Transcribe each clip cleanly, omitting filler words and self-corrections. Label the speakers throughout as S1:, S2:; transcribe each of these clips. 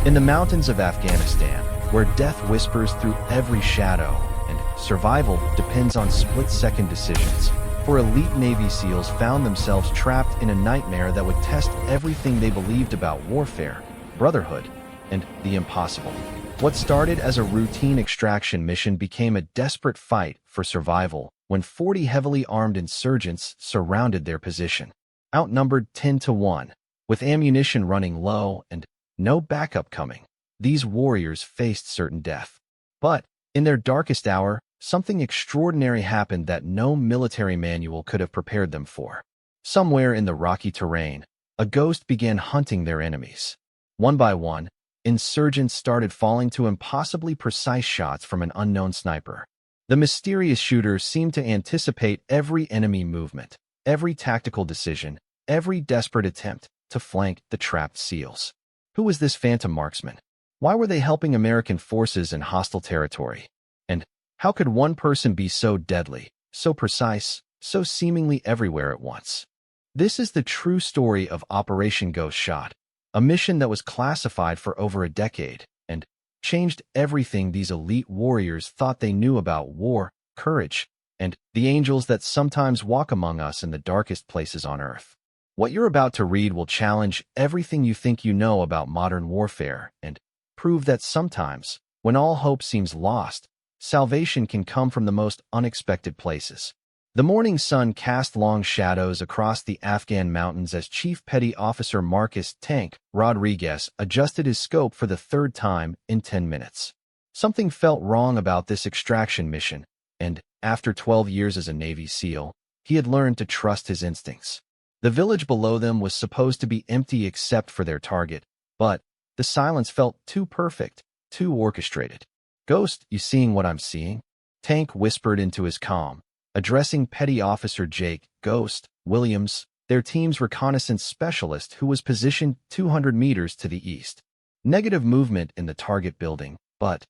S1: In the mountains of Afghanistan, where death whispers through every shadow and survival depends on split-second decisions, four elite Navy SEALs found themselves trapped in a nightmare that would test everything they believed about warfare, brotherhood, and the impossible. What started as a routine extraction mission became a desperate fight for survival when 40 heavily armed insurgents surrounded their position. Outnumbered 10-1, with ammunition running low and no backup coming, these warriors faced certain death. But in their darkest hour, something extraordinary happened that no military manual could have prepared them for. Somewhere in the rocky terrain, a ghost began hunting their enemies. One by one, insurgents started falling to impossibly precise shots from an unknown sniper. The mysterious shooter seemed to anticipate every enemy movement, every tactical decision, every desperate attempt to flank the trapped SEALs. Who was this phantom marksman? Why were they helping American forces in hostile territory? And how could one person be so deadly, so precise, so seemingly everywhere at once? This is the true story of Operation Ghost Shot, a mission that was classified for over a decade and changed everything these elite warriors thought they knew about war, courage, and the angels that sometimes walk among us in the darkest places on earth. What you're about to read will challenge everything you think you know about modern warfare and prove that sometimes, when all hope seems lost, salvation can come from the most unexpected places. The morning sun cast long shadows across the Afghan mountains as Chief Petty Officer Marcus "Tank" Rodriguez adjusted his scope for the third time in 10 minutes. Something felt wrong about this extraction mission, and after 12 years as a Navy SEAL, he had learned to trust his instincts. The village below them was supposed to be empty except for their target, but the silence felt too perfect, too orchestrated. "Ghost, you seeing what I'm seeing?" Tank whispered into his comm, addressing Petty Officer Jake "Ghost" Williams, their team's reconnaissance specialist who was positioned 200 meters to the east. Negative movement in the target building, but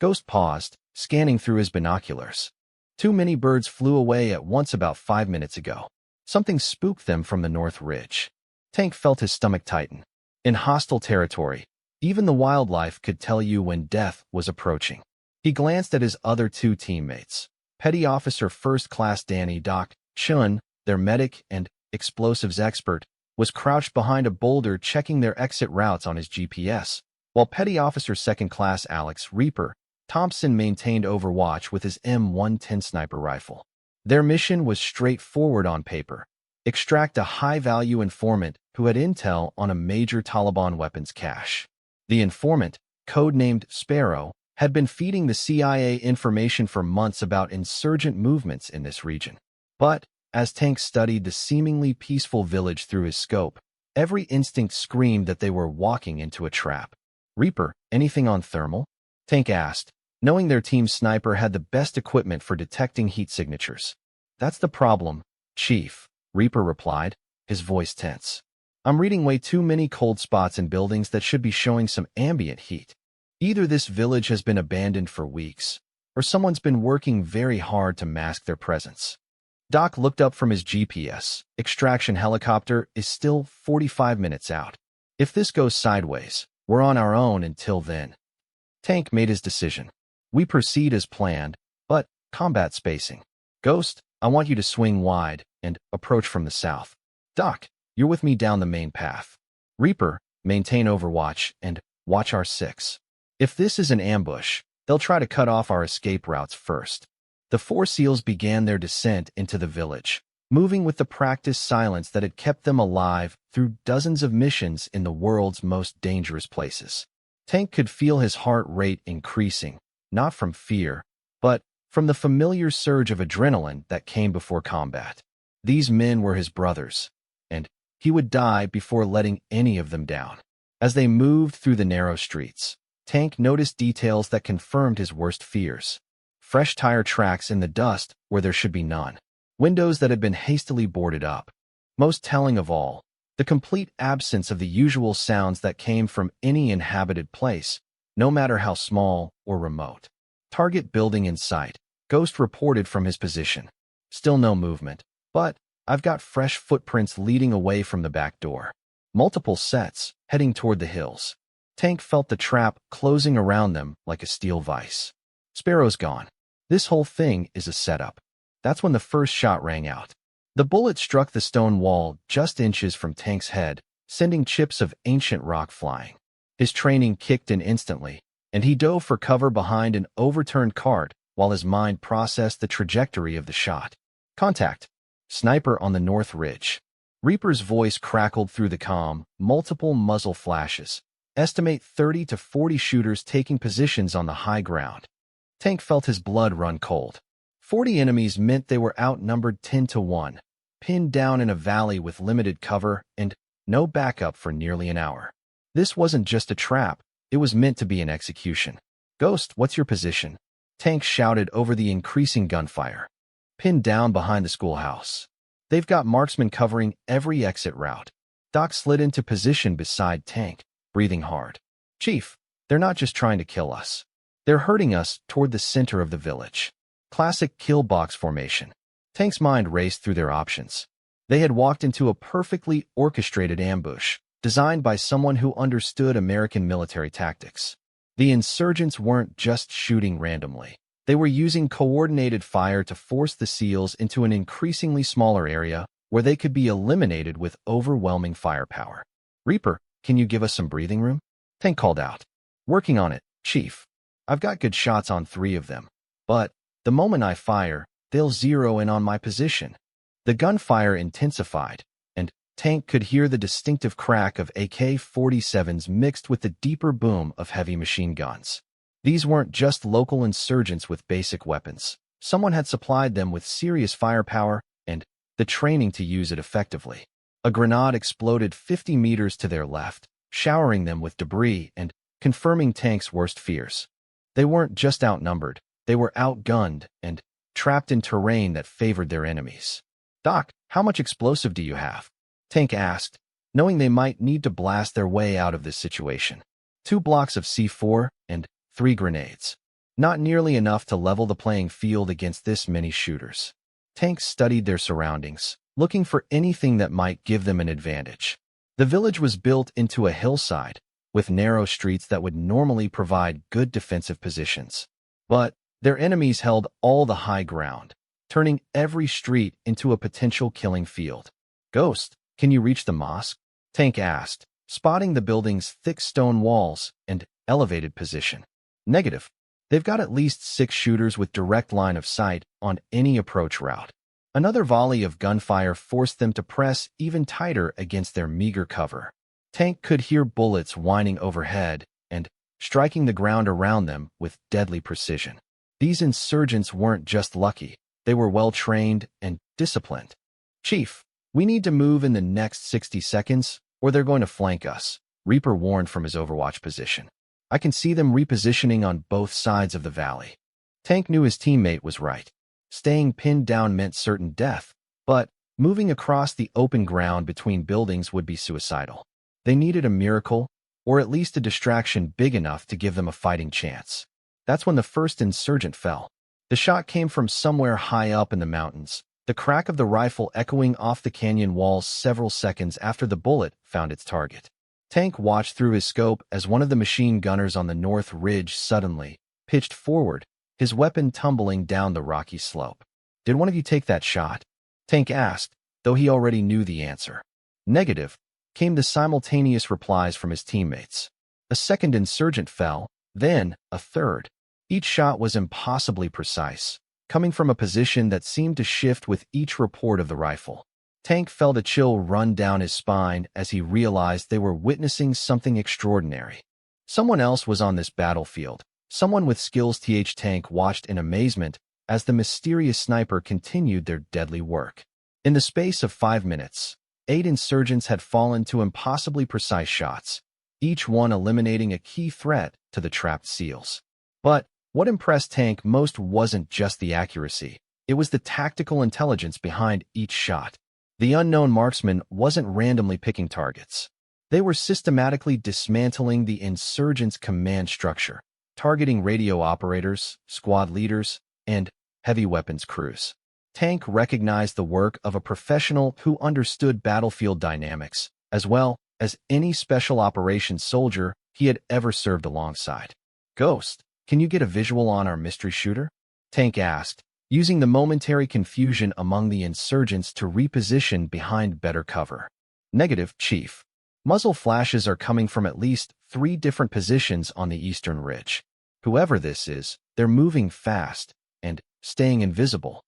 S1: Ghost paused, scanning through his binoculars. Too many birds flew away at once about 5 minutes ago. Something spooked them from the north ridge. Tank felt his stomach tighten. In hostile territory, even the wildlife could tell you when death was approaching. He glanced at his other two teammates. Petty Officer First Class Danny Doc Chun, their medic and explosives expert, was crouched behind a boulder checking their exit routes on his GPS, while Petty Officer Second Class Alex Reaper Thompson maintained overwatch with his M110 sniper rifle. Their mission was straightforward on paper: extract a high-value informant who had intel on a major Taliban weapons cache. The informant, codenamed Sparrow, had been feeding the CIA information for months about insurgent movements in this region. But as Tank studied the seemingly peaceful village through his scope, every instinct screamed that they were walking into a trap. "Reaper, anything on thermal?" Tank asked, knowing their team's sniper had the best equipment for detecting heat signatures. "That's the problem, Chief," Reaper replied, his voice tense. "I'm reading way too many cold spots in buildings that should be showing some ambient heat. Either this village has been abandoned for weeks, or someone's been working very hard to mask their presence." Doc looked up from his GPS. "Extraction helicopter is still 45 minutes out. If this goes sideways, we're on our own until then." Tank made his decision. "We proceed as planned, but combat spacing. Ghost, I want you to swing wide and approach from the south. Doc, you're with me down the main path. Reaper, maintain overwatch and watch R6. If this is an ambush, they'll try to cut off our escape routes first." The four SEALs began their descent into the village, moving with the practiced silence that had kept them alive through dozens of missions in the world's most dangerous places. Tank could feel his heart rate increasing, not from fear, but from the familiar surge of adrenaline that came before combat. These men were his brothers, and he would die before letting any of them down. As they moved through the narrow streets, Tank noticed details that confirmed his worst fears. Fresh tire tracks in the dust where there should be none. Windows that had been hastily boarded up. Most telling of all, the complete absence of the usual sounds that came from any inhabited place, no matter how small or remote. "Target building in sight," Ghost reported from his position. "Still no movement, but I've got fresh footprints leading away from the back door. Multiple sets, heading toward the hills." Tank felt the trap closing around them like a steel vise. Sparrow's gone. This whole thing is a setup. That's when the first shot rang out. The bullet struck the stone wall just inches from Tank's head, sending chips of ancient rock flying. His training kicked in instantly, and he dove for cover behind an overturned cart while his mind processed the trajectory of the shot. Contact. Sniper on the north ridge. Reaper's voice crackled through the comm, multiple muzzle flashes. Estimate 30 to 40 shooters taking positions on the high ground. Tank felt his blood run cold. 40 enemies meant they were outnumbered 10 to 1, pinned down in a valley with limited cover and no backup for nearly an hour. This wasn't just a trap, it was meant to be an execution. Ghost, what's your position? Tank shouted over the increasing gunfire. Pinned down behind the schoolhouse. They've got marksmen covering every exit route. Doc slid into position beside Tank, breathing hard. Chief, they're not just trying to kill us. They're herding us toward the center of the village. Classic kill box formation. Tank's mind raced through their options. They had walked into a perfectly orchestrated ambush, designed by someone who understood American military tactics. The insurgents weren't just shooting randomly. They were using coordinated fire to force the SEALs into an increasingly smaller area where they could be eliminated with overwhelming firepower. Reaper, can you give us some breathing room? Tank called out. Working on it, Chief. I've got good shots on 3 of them. But the moment I fire, they'll zero in on my position. The gunfire intensified, and Tank could hear the distinctive crack of AK-47s mixed with the deeper boom of heavy machine guns. These weren't just local insurgents with basic weapons. Someone had supplied them with serious firepower and the training to use it effectively. A grenade exploded 50 meters to their left, showering them with debris and confirming Tank's worst fears. They weren't just outnumbered, they were outgunned and trapped in terrain that favored their enemies. Doc, how much explosive do you have? Tank asked, knowing they might need to blast their way out of this situation. 2 blocks of C4 and 3 grenades. Not nearly enough to level the playing field against this many shooters. Tank studied their surroundings, looking for anything that might give them an advantage. The village was built into a hillside, with narrow streets that would normally provide good defensive positions. But their enemies held all the high ground, turning every street into a potential killing field. Ghost, can you reach the mosque? Tank asked, spotting the building's thick stone walls and elevated position. Negative. They've got at least 6 shooters with direct line of sight on any approach route. Another volley of gunfire forced them to press even tighter against their meager cover. Tank could hear bullets whining overhead and striking the ground around them with deadly precision. These insurgents weren't just lucky, they were well-trained and disciplined. Chief, we need to move in the next 60 seconds, or they're going to flank us, Reaper warned from his overwatch position. I can see them repositioning on both sides of the valley. Tank knew his teammate was right. Staying pinned down meant certain death, but moving across the open ground between buildings would be suicidal. They needed a miracle, or at least a distraction big enough to give them a fighting chance. That's when the first insurgent fell. The shot came from somewhere high up in the mountains, the crack of the rifle echoing off the canyon walls several seconds after the bullet found its target. Tank watched through his scope as one of the machine gunners on the north ridge suddenly pitched forward, his weapon tumbling down the rocky slope. Did one of you take that shot? Tank asked, though he already knew the answer. Negative, came the simultaneous replies from his teammates. A second insurgent fell, then a third. Each shot was impossibly precise, coming from a position that seemed to shift with each report of the rifle. Tank felt a chill run down his spine as he realized they were witnessing something extraordinary. Someone else was on this battlefield, someone with skills. Tank watched in amazement as the mysterious sniper continued their deadly work. In the space of 5 minutes, 8 insurgents had fallen to impossibly precise shots, each one eliminating a key threat to the trapped SEALs. But what impressed Tank most wasn't just the accuracy, it was the tactical intelligence behind each shot. The unknown marksman wasn't randomly picking targets. They were systematically dismantling the insurgents' command structure, targeting radio operators, squad leaders, and heavy weapons crews. Tank recognized the work of a professional who understood battlefield dynamics, as well as any special operations soldier he had ever served alongside. "Ghost, can you get a visual on our mystery shooter?" Tank asked, using the momentary confusion among the insurgents to reposition behind better cover. "Negative, Chief. Muzzle flashes are coming from at least 3 different positions on the eastern ridge. Whoever this is, they're moving fast and staying invisible."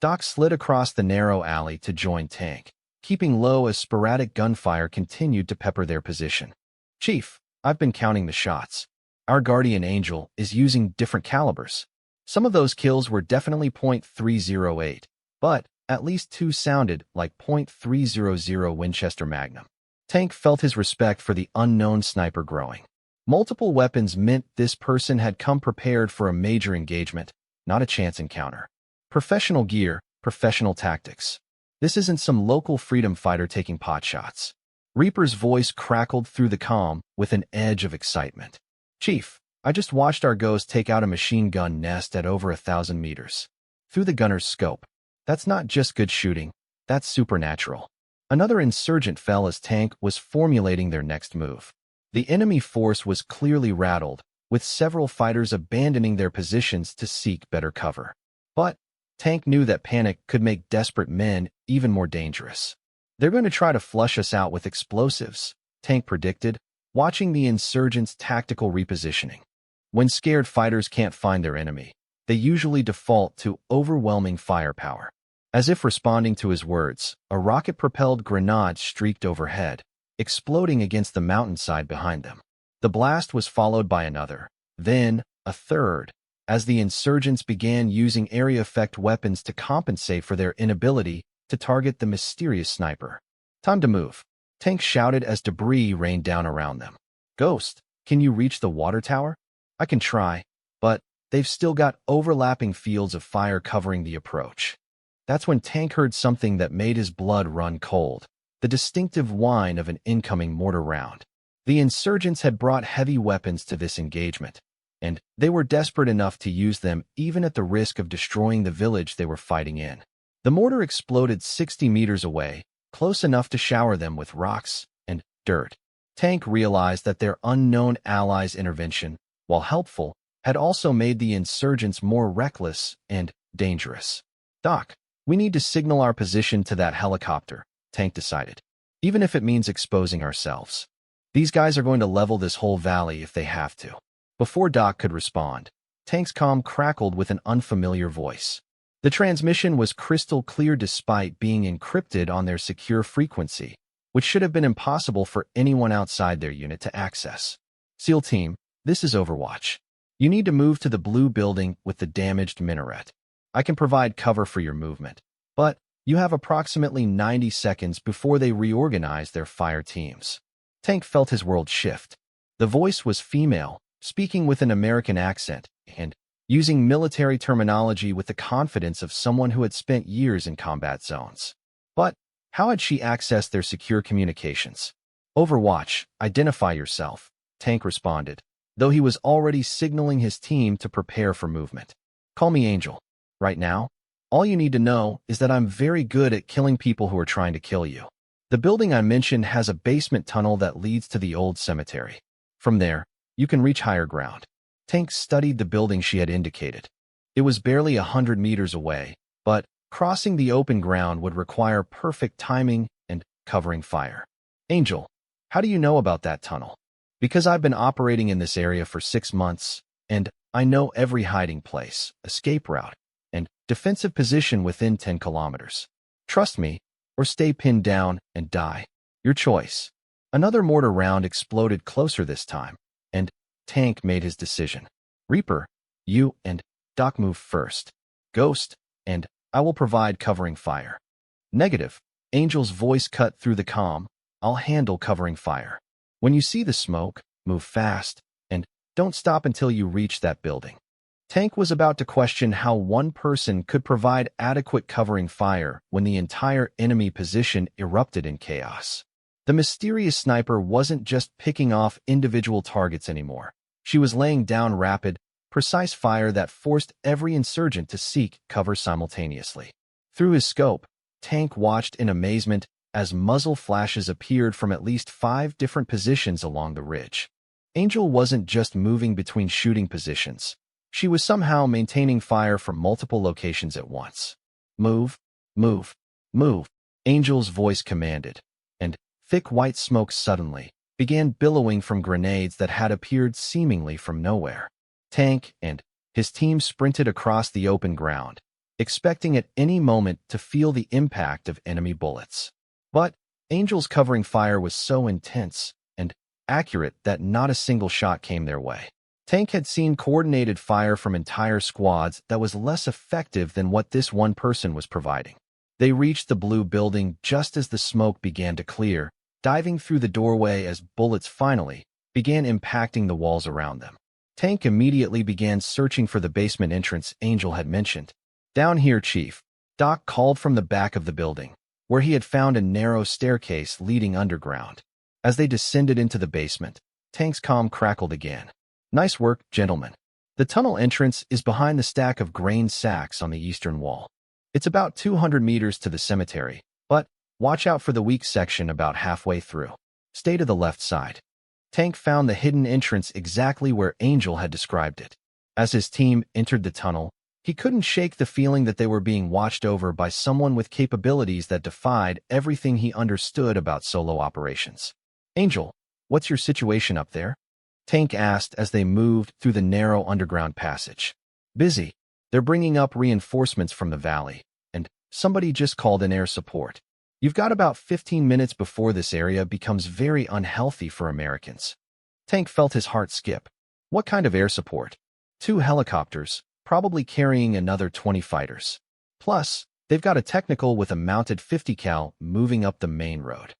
S1: Doc slid across the narrow alley to join Tank, keeping low as sporadic gunfire continued to pepper their position. "Chief, I've been counting the shots. Our guardian angel is using different calibers. Some of those kills were definitely .308, but at least 2 sounded like .300 Winchester Magnum." Tank felt his respect for the unknown sniper growing. Multiple weapons meant this person had come prepared for a major engagement, not a chance encounter. Professional gear, professional tactics. This isn't some local freedom fighter taking potshots. Reaper's voice crackled through the comm with an edge of excitement. "Chief, I just watched our ghost take out a machine gun nest at over 1,000 meters. Through the gunner's scope. That's not just good shooting, that's supernatural." Another insurgent fell as Tank was formulating their next move. The enemy force was clearly rattled, with several fighters abandoning their positions to seek better cover. But Tank knew that panic could make desperate men even more dangerous. "They're going to try to flush us out with explosives," Tank predicted, watching the insurgents' tactical repositioning. When scared fighters can't find their enemy, they usually default to overwhelming firepower. As if responding to his words, a rocket-propelled grenade streaked overhead, exploding against the mountainside behind them. The blast was followed by another, then a third, as the insurgents began using area effect weapons to compensate for their inability to target the mysterious sniper. "Time to move," Tank shouted as debris rained down around them. "Ghost, can you reach the water tower?" "I can try, but they've still got overlapping fields of fire covering the approach." That's when Tank heard something that made his blood run cold, the distinctive whine of an incoming mortar round. The insurgents had brought heavy weapons to this engagement, and they were desperate enough to use them even at the risk of destroying the village they were fighting in. The mortar exploded 60 meters away, close enough to shower them with rocks and dirt. Tank realized that their unknown allies' intervention, while helpful, had also made the insurgents more reckless and dangerous. "Doc, we need to signal our position to that helicopter," Tank decided, "even if it means exposing ourselves. These guys are going to level this whole valley if they have to." Before Doc could respond, Tank's comm crackled with an unfamiliar voice. The transmission was crystal clear despite being encrypted on their secure frequency, which should have been impossible for anyone outside their unit to access. "SEAL Team, this is Overwatch. You need to move to the blue building with the damaged minaret. I can provide cover for your movement, but you have approximately 90 seconds before they reorganize their fire teams." Tank felt his world shift. The voice was female, speaking with an American accent, and using military terminology with the confidence of someone who had spent years in combat zones. But how had she accessed their secure communications? "Overwatch, identify yourself," Tank responded, though he was already signaling his team to prepare for movement. "Call me Angel. Right now, all you need to know is that I'm very good at killing people who are trying to kill you. The building I mentioned has a basement tunnel that leads to the old cemetery. From there, you can reach higher ground." Tank studied the building she had indicated. It was barely 100 meters away, but crossing the open ground would require perfect timing and covering fire. "Angel, how do you know about that tunnel?" "Because I've been operating in this area for 6 months, and I know every hiding place, escape route, and defensive position within 10 kilometers. Trust me, or stay pinned down and die. Your choice." Another mortar round exploded closer this time, and Tank made his decision. "Reaper, you and Doc move first. Ghost, and I will provide covering fire." "Negative," Angel's voice cut through the comm. "I'll handle covering fire. When you see the smoke, move fast, and don't stop until you reach that building." Tank was about to question how one person could provide adequate covering fire when the entire enemy position erupted in chaos. The mysterious sniper wasn't just picking off individual targets anymore. She was laying down rapid, precise fire that forced every insurgent to seek cover simultaneously. Through his scope, Tank watched in amazement as muzzle flashes appeared from at least 5 different positions along the ridge. Angel wasn't just moving between shooting positions. She was somehow maintaining fire from multiple locations at once. Move, move, move, Angel's voice commanded, and thick white smoke suddenly began billowing from grenades that had appeared seemingly from nowhere. Tank and his team sprinted across the open ground, expecting at any moment to feel the impact of enemy bullets. But Angel's covering fire was so intense and accurate that not a single shot came their way. Tank had seen coordinated fire from entire squads that was less effective than what this one person was providing. They reached the blue building just as the smoke began to clear, diving through the doorway as bullets finally began impacting the walls around them. Tank immediately began searching for the basement entrance Angel had mentioned. "Down here, Chief," Doc called from the back of the building, where he had found a narrow staircase leading underground. As they descended into the basement, Tank's comm crackled again. "Nice work, gentlemen. The tunnel entrance is behind the stack of grain sacks on the eastern wall. It's about 200 meters to the cemetery, but watch out for the weak section about halfway through. Stay to the left side." Tank found the hidden entrance exactly where Angel had described it. As his team entered the tunnel, he couldn't shake the feeling that they were being watched over by someone with capabilities that defied everything he understood about solo operations. "Angel, what's your situation up there?" Tank asked as they moved through the narrow underground passage. "Busy. They're bringing up reinforcements from the valley, and somebody just called in air support. You've got about 15 minutes before this area becomes very unhealthy for Americans." Tank felt his heart skip. What kind of air support? 2 helicopters, probably carrying another 20 fighters. Plus, they've got a technical with a mounted 50 cal moving up the main road.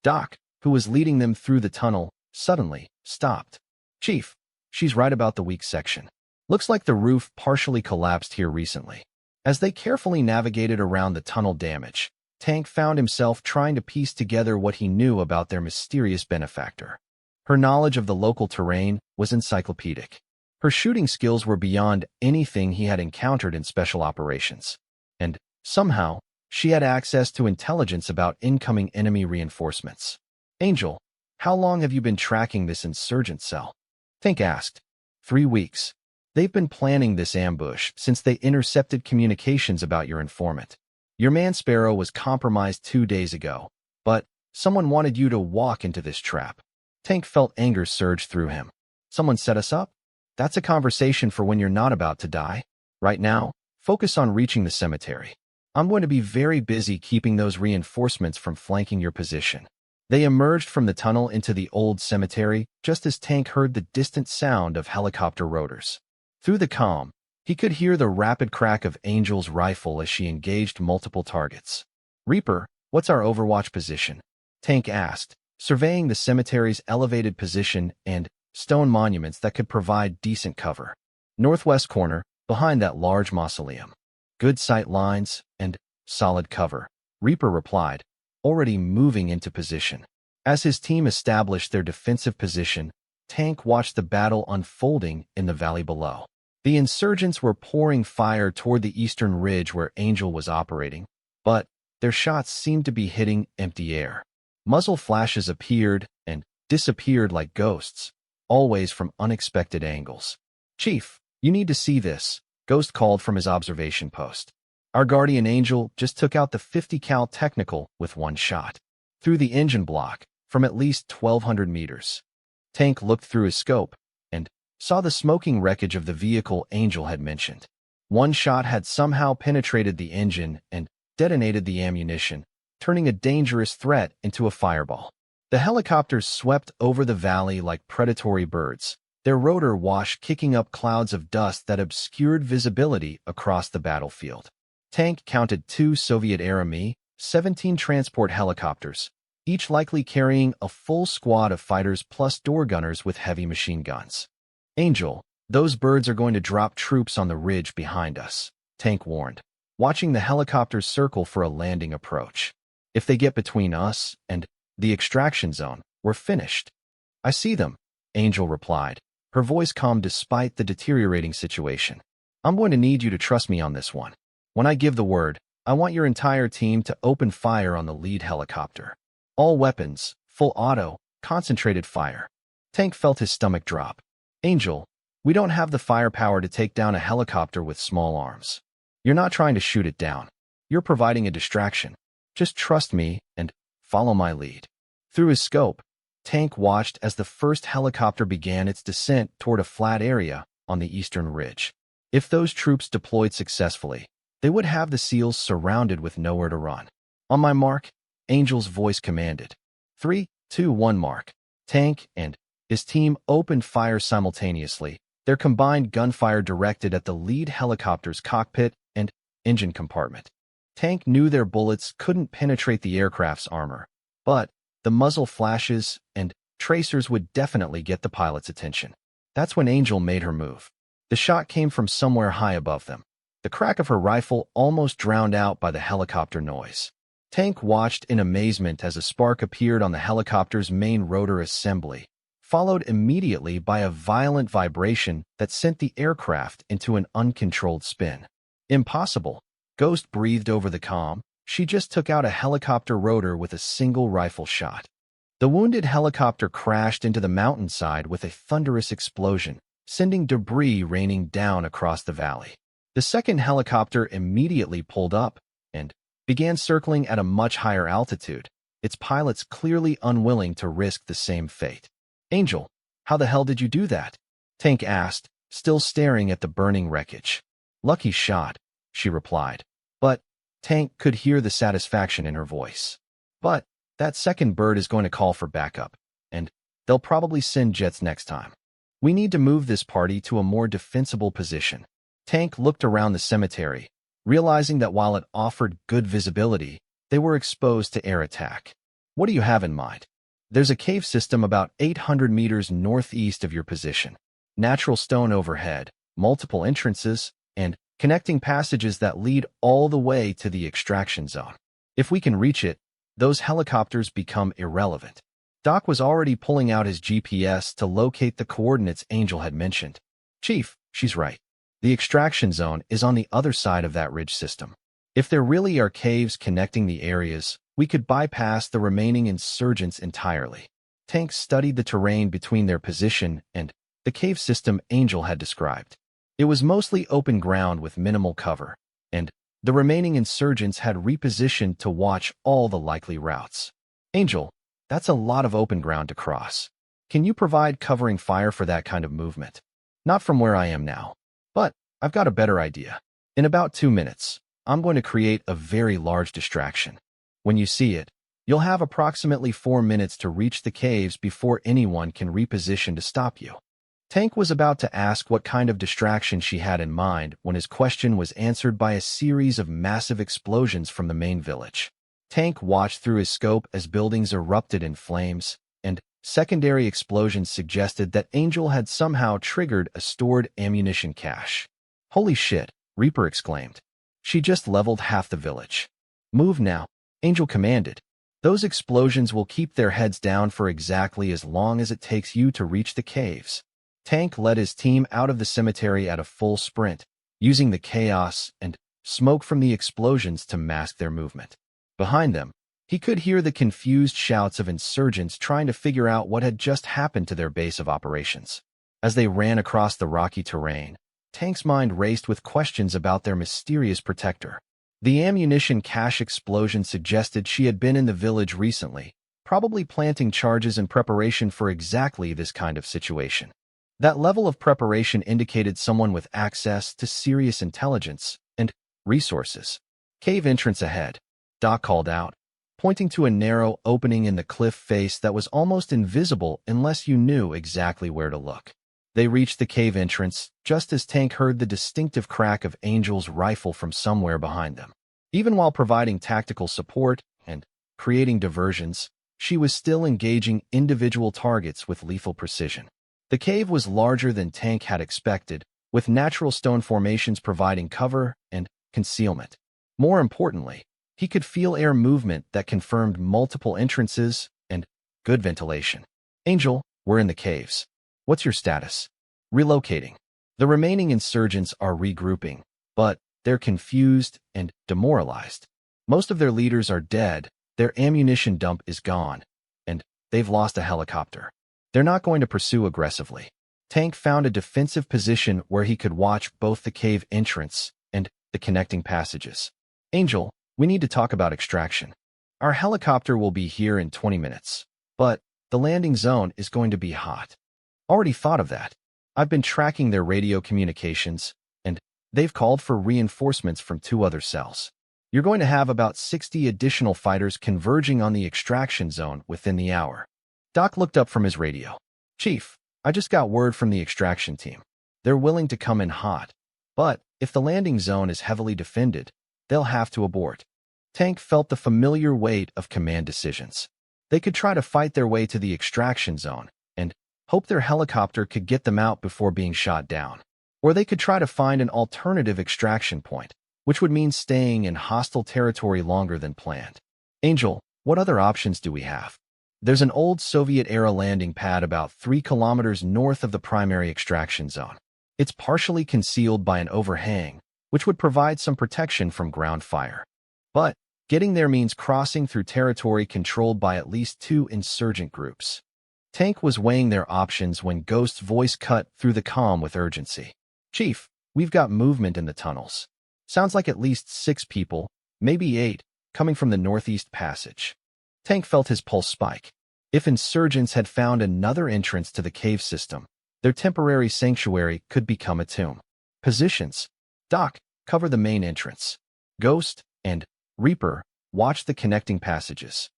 S1: Doc, who was leading them through the tunnel, suddenly stopped. "Chief, she's right about the weak section. Looks like the roof partially collapsed here recently." As they carefully navigated around the tunnel damage, Tank found himself trying to piece together what he knew about their mysterious benefactor. Her knowledge of the local terrain was encyclopedic. Her shooting skills were beyond anything he had encountered in special operations. And, somehow, she had access to intelligence about incoming enemy reinforcements. "Angel, how long have you been tracking this insurgent cell?" Tank asked. 3 weeks. They've been planning this ambush since they intercepted communications about your informant. Your man Sparrow was compromised 2 days ago, but someone wanted you to walk into this trap. Tank felt anger surge through him. "Someone set us up? That's a conversation for when you're not about to die. Right now, focus on reaching the cemetery. I'm going to be very busy keeping those reinforcements from flanking your position." They emerged from the tunnel into the old cemetery just as Tank heard the distant sound of helicopter rotors. Through the comm, he could hear the rapid crack of Angel's rifle as she engaged multiple targets. "Reaper, what's our overwatch position?" Tank asked, surveying the cemetery's elevated position and stone monuments that could provide decent cover. "Northwest corner, behind that large mausoleum. Good sight lines and solid cover," Reaper replied, already moving into position. As his team established their defensive position, Tank watched the battle unfolding in the valley below. The insurgents were pouring fire toward the eastern ridge where Angel was operating, but their shots seemed to be hitting empty air. Muzzle flashes appeared and disappeared like ghosts, always from unexpected angles. "Chief, you need to see this," Ghost called from his observation post. "Our guardian Angel just took out the 50 cal technical with one shot, through the engine block, from at least 1,200 meters. Tank looked through his scope and saw the smoking wreckage of the vehicle Angel had mentioned. One shot had somehow penetrated the engine and detonated the ammunition, turning a dangerous threat into a fireball. The helicopters swept over the valley like predatory birds, their rotor wash kicking up clouds of dust that obscured visibility across the battlefield. Tank counted 2 Soviet-era Mi-17 transport helicopters, each likely carrying a full squad of fighters plus door gunners with heavy machine guns. "Angel, those birds are going to drop troops on the ridge behind us," Tank warned, watching the helicopters circle for a landing approach. "If they get between us and the extraction zone, we're finished." "I see them," Angel replied, her voice calm despite the deteriorating situation. "I'm going to need you to trust me on this one. When I give the word, I want your entire team to open fire on the lead helicopter. All weapons, full auto, concentrated fire. Tank felt his stomach drop. Angel, we don't have the firepower to take down a helicopter with small arms. You're not trying to shoot it down. You're providing a distraction. Just trust me and follow my lead. Through his scope, Tank watched as the first helicopter began its descent toward a flat area on the eastern ridge. If those troops deployed successfully, they would have the SEALs surrounded with nowhere to run. On my mark, Angel's voice commanded. 3, 2, 1 mark. Tank and his team opened fire simultaneously, their combined gunfire directed at the lead helicopter's cockpit and engine compartment. Tank knew their bullets couldn't penetrate the aircraft's armor, but the muzzle flashes and tracers would definitely get the pilot's attention. That's when Angel made her move. The shot came from somewhere high above them. The crack of her rifle almost drowned out by the helicopter noise. Tank watched in amazement as a spark appeared on the helicopter's main rotor assembly, followed immediately by a violent vibration that sent the aircraft into an uncontrolled spin. Impossible. Ghost breathed over the comm. She just took out a helicopter rotor with a single rifle shot. The wounded helicopter crashed into the mountainside with a thunderous explosion, sending debris raining down across the valley. The second helicopter immediately pulled up and began circling at a much higher altitude, its pilots clearly unwilling to risk the same fate. Angel, how the hell did you do that? Tank asked, still staring at the burning wreckage. Lucky shot, she replied. But Tank could hear the satisfaction in her voice. But that second bird is going to call for backup, and they'll probably send jets next time. We need to move this party to a more defensible position. Tank looked around the cemetery, realizing that while it offered good visibility, they were exposed to air attack. What do you have in mind? There's a cave system about 800 meters northeast of your position. Natural stone overhead, multiple entrances, and connecting passages that lead all the way to the extraction zone. If we can reach it, those helicopters become irrelevant. Doc was already pulling out his GPS to locate the coordinates Angel had mentioned. Chief, she's right. The extraction zone is on the other side of that ridge system. If there really are caves connecting the areas, we could bypass the remaining insurgents entirely. Tanks studied the terrain between their position and the cave system Angel had described. It was mostly open ground with minimal cover, and the remaining insurgents had repositioned to watch all the likely routes. Angel, that's a lot of open ground to cross. Can you provide covering fire for that kind of movement? Not from where I am now. But I've got a better idea. In about 2 minutes, I'm going to create a very large distraction. When you see it, you'll have approximately 4 minutes to reach the caves before anyone can reposition to stop you. Tank was about to ask what kind of distraction she had in mind when his question was answered by a series of massive explosions from the main village. Tank watched through his scope as buildings erupted in flames, and secondary explosions suggested that Angel had somehow triggered a stored ammunition cache. Holy shit, Reaper exclaimed. She just leveled half the village. Move now, Angel commanded. Those explosions will keep their heads down for exactly as long as it takes you to reach the caves. Tank led his team out of the cemetery at a full sprint, using the chaos and smoke from the explosions to mask their movement. Behind them, he could hear the confused shouts of insurgents trying to figure out what had just happened to their base of operations. As they ran across the rocky terrain, Tank's mind raced with questions about their mysterious protector. The ammunition cache explosion suggested she had been in the village recently, probably planting charges in preparation for exactly this kind of situation. That level of preparation indicated someone with access to serious intelligence and resources. Cave entrance ahead, Doc called out, pointing to a narrow opening in the cliff face that was almost invisible unless you knew exactly where to look. They reached the cave entrance just as Tank heard the distinctive crack of Angel's rifle from somewhere behind them. Even while providing tactical support and creating diversions, she was still engaging individual targets with lethal precision. The cave was larger than Tank had expected, with natural stone formations providing cover and concealment. More importantly, he could feel air movement that confirmed multiple entrances and good ventilation. Angel, we're in the caves. What's your status? Relocating. The remaining insurgents are regrouping, but they're confused and demoralized. Most of their leaders are dead, their ammunition dump is gone, and they've lost a helicopter. They're not going to pursue aggressively. Tank found a defensive position where he could watch both the cave entrance and the connecting passages. Angel, we need to talk about extraction. Our helicopter will be here in 20 minutes, but the landing zone is going to be hot. Already thought of that. I've been tracking their radio communications, and they've called for reinforcements from 2 other cells. You're going to have about 60 additional fighters converging on the extraction zone within the hour. Doc looked up from his radio. Chief, I just got word from the extraction team. They're willing to come in hot, but if the landing zone is heavily defended, they'll have to abort. Tank felt the familiar weight of command decisions. They could try to fight their way to the extraction zone and hope their helicopter could get them out before being shot down. Or they could try to find an alternative extraction point, which would mean staying in hostile territory longer than planned. Angel, what other options do we have? There's an old Soviet-era landing pad about 3 kilometers north of the primary extraction zone. It's partially concealed by an overhang, which would provide some protection from ground fire. But getting there means crossing through territory controlled by at least 2 insurgent groups. Tank was weighing their options when Ghost's voice cut through the comm with urgency. Chief, we've got movement in the tunnels. Sounds like at least 6 people, maybe 8, coming from the northeast passage. Tank felt his pulse spike. If insurgents had found another entrance to the cave system, their temporary sanctuary could become a tomb. Positions. Doc, cover the main entrance. Ghost and Reaper, watch the connecting passages.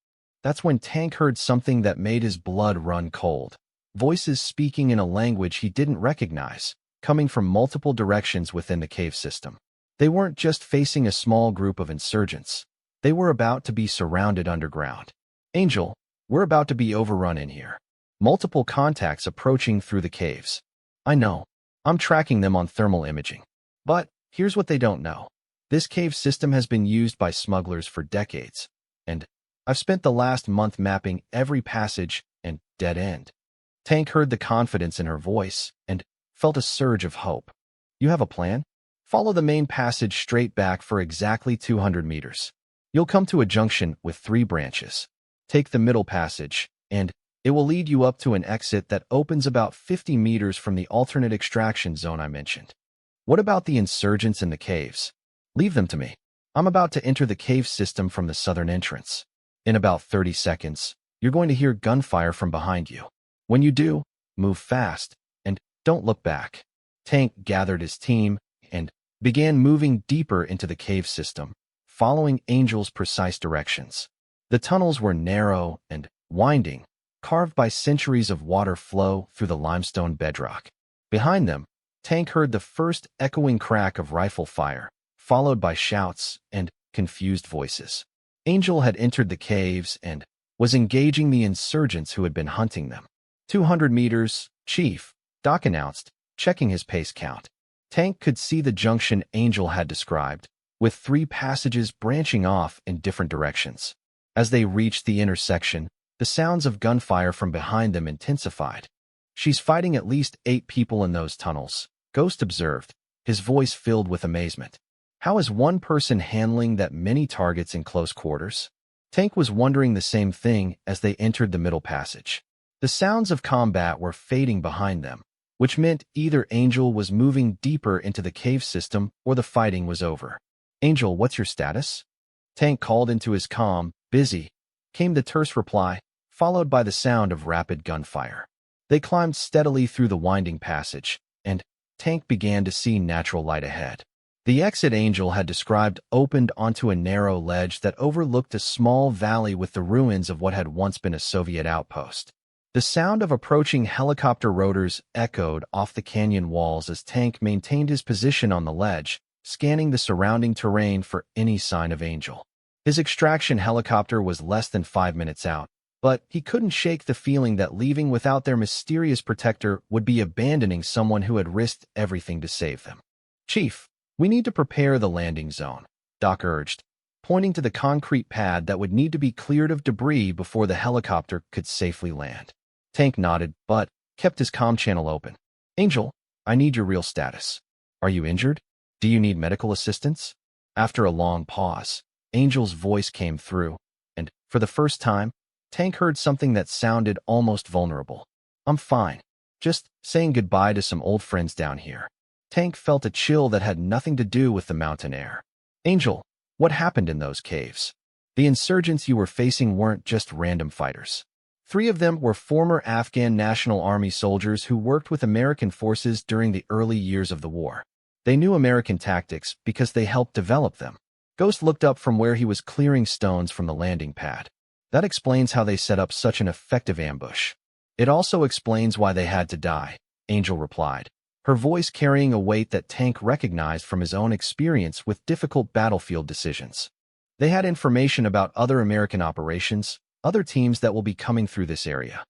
S1: That's when Tank heard something that made his blood run cold. Voices speaking in a language he didn't recognize, coming from multiple directions within the cave system. They weren't just facing a small group of insurgents. They were about to be surrounded underground. Angel, we're about to be overrun in here. Multiple contacts approaching through the caves. I know. I'm tracking them on thermal imaging. But here's what they don't know. This cave system has been used by smugglers for decades, and I've spent the last month mapping every passage and dead end. Tank heard the confidence in her voice and felt a surge of hope. You have a plan? Follow the main passage straight back for exactly 200 meters. You'll come to a junction with 3 branches. Take the middle passage, and it will lead you up to an exit that opens about 50 meters from the alternate extraction zone I mentioned. What about the insurgents in the caves? Leave them to me. I'm about to enter the cave system from the southern entrance. In about 30 seconds, you're going to hear gunfire from behind you. When you do, move fast, and don't look back. Tank gathered his team and began moving deeper into the cave system, following Angel's precise directions. The tunnels were narrow and winding, carved by centuries of water flow through the limestone bedrock. Behind them, Tank heard the first echoing crack of rifle fire, followed by shouts and confused voices. Angel had entered the caves and was engaging the insurgents who had been hunting them. 200 meters, Chief, Doc announced, checking his pace count. Tank could see the junction Angel had described, with 3 passages branching off in different directions. As they reached the intersection, the sounds of gunfire from behind them intensified. She's fighting at least 8 people in those tunnels, Ghost observed, his voice filled with amazement. How is one person handling that many targets in close quarters? Tank was wondering the same thing as they entered the middle passage. The sounds of combat were fading behind them, which meant either Angel was moving deeper into the cave system or the fighting was over. Angel, what's your status? Tank called into his comm. Busy, came the terse reply, followed by the sound of rapid gunfire. They climbed steadily through the winding passage, and Tank began to see natural light ahead. The exit Angel had described opened onto a narrow ledge that overlooked a small valley with the ruins of what had once been a Soviet outpost. The sound of approaching helicopter rotors echoed off the canyon walls as Tank maintained his position on the ledge, scanning the surrounding terrain for any sign of Angel. His extraction helicopter was less than 5 minutes out, but he couldn't shake the feeling that leaving without their mysterious protector would be abandoning someone who had risked everything to save them. Chief, we need to prepare the landing zone, Doc urged, pointing to the concrete pad that would need to be cleared of debris before the helicopter could safely land. Tank nodded, but kept his comm channel open. Angel, I need your real status. Are you injured? Do you need medical assistance? After a long pause, Angel's voice came through, and, for the first time, Tank heard something that sounded almost vulnerable. I'm fine. Just saying goodbye to some old friends down here. Tank felt a chill that had nothing to do with the mountain air. Angel, what happened in those caves? The insurgents you were facing weren't just random fighters. 3 of them were former Afghan National Army soldiers who worked with American forces during the early years of the war. They knew American tactics because they helped develop them. Ghost looked up from where he was clearing stones from the landing pad. That explains how they set up such an effective ambush. It also explains why they had to die, Angel replied, her voice carrying a weight that Tank recognized from his own experience with difficult battlefield decisions. They had information about other American operations, other teams that will be coming through this area.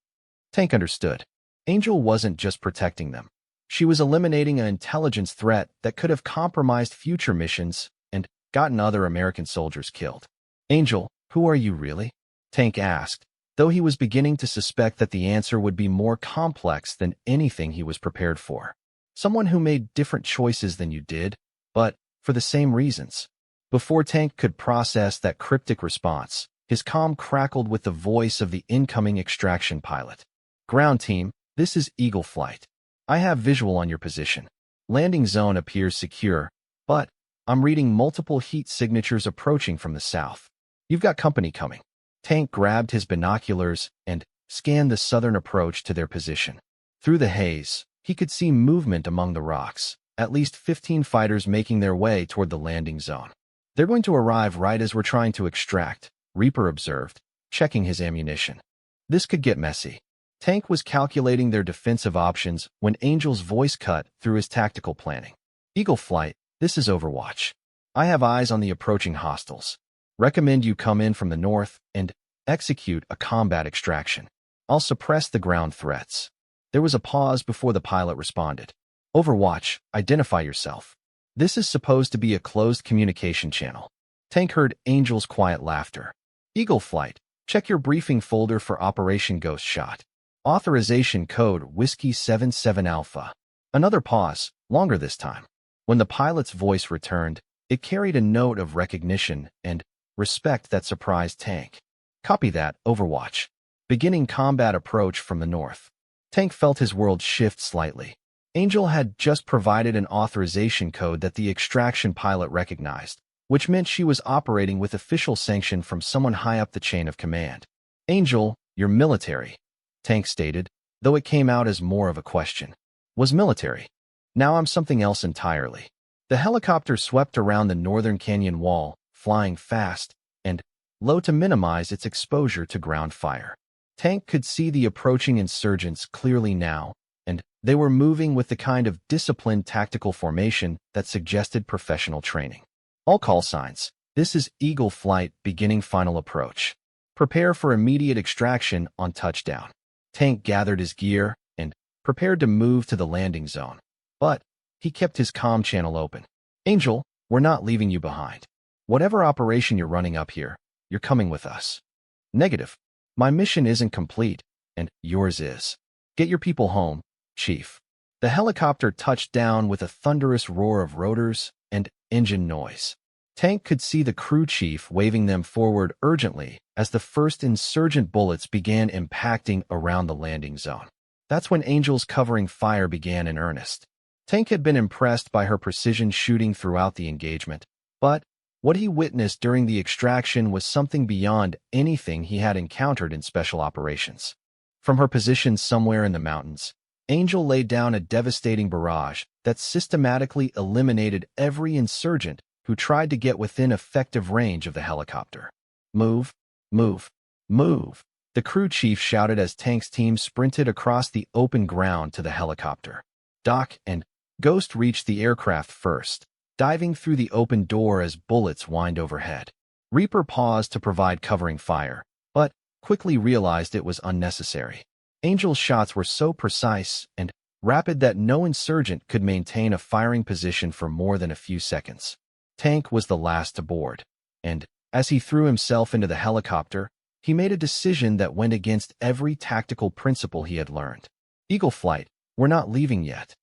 S1: Tank understood. Angel wasn't just protecting them. She was eliminating an intelligence threat that could have compromised future missions and gotten other American soldiers killed. Angel, who are you really? Tank asked, though he was beginning to suspect that the answer would be more complex than anything he was prepared for. Someone who made different choices than you did, but for the same reasons. Before Tank could process that cryptic response, his comm crackled with the voice of the incoming extraction pilot. Ground team, this is Eagle Flight. I have visual on your position. Landing zone appears secure, but I'm reading multiple heat signatures approaching from the south. You've got company coming. Tank grabbed his binoculars and scanned the southern approach to their position. Through the haze, he could see movement among the rocks, at least 15 fighters making their way toward the landing zone. They're going to arrive right as we're trying to extract, Reaper observed, checking his ammunition. This could get messy. Tank was calculating their defensive options when Angel's voice cut through his tactical planning. Eagle Flight, this is Overwatch. I have eyes on the approaching hostiles. Recommend you come in from the north and execute a combat extraction. I'll suppress the ground threats. There was a pause before the pilot responded. Overwatch, identify yourself. This is supposed to be a closed communication channel. Tank heard Angel's quiet laughter. Eagle Flight, check your briefing folder for Operation Ghost Shot. Authorization code Whiskey 77 Alpha. Another pause, longer this time. When the pilot's voice returned, it carried a note of recognition and respect that surprised Tank. Copy that, Overwatch. Beginning combat approach from the north. Tank felt his world shift slightly. Angel had just provided an authorization code that the extraction pilot recognized, which meant she was operating with official sanction from someone high up the chain of command. Angel, you're military, Tank stated, though it came out as more of a question. Was military. Now I'm something else entirely. The helicopter swept around the northern canyon wall, flying fast and low to minimize its exposure to ground fire. Tank could see the approaching insurgents clearly now, and they were moving with the kind of disciplined tactical formation that suggested professional training. All call signs. This is Eagle Flight beginning final approach. Prepare for immediate extraction on touchdown. Tank gathered his gear and prepared to move to the landing zone. But he kept his comm channel open. Angel, we're not leaving you behind. Whatever operation you're running up here, you're coming with us. Negative. My mission isn't complete, and yours is. Get your people home, Chief. The helicopter touched down with a thunderous roar of rotors and engine noise. Tank could see the crew chief waving them forward urgently as the first insurgent bullets began impacting around the landing zone. That's when Angel's covering fire began in earnest. Tank had been impressed by her precision shooting throughout the engagement, but what he witnessed during the extraction was something beyond anything he had encountered in special operations. From her position somewhere in the mountains, Angel laid down a devastating barrage that systematically eliminated every insurgent who tried to get within effective range of the helicopter. Move, move, move, the crew chief shouted as Tank's team sprinted across the open ground to the helicopter. Doc and Ghost reached the aircraft first, diving through the open door as bullets whined overhead. Reaper paused to provide covering fire, but quickly realized it was unnecessary. Angel's shots were so precise and rapid that no insurgent could maintain a firing position for more than a few seconds. Tank was the last to board, and as he threw himself into the helicopter, he made a decision that went against every tactical principle he had learned. Eagle Flight, we're not leaving yet.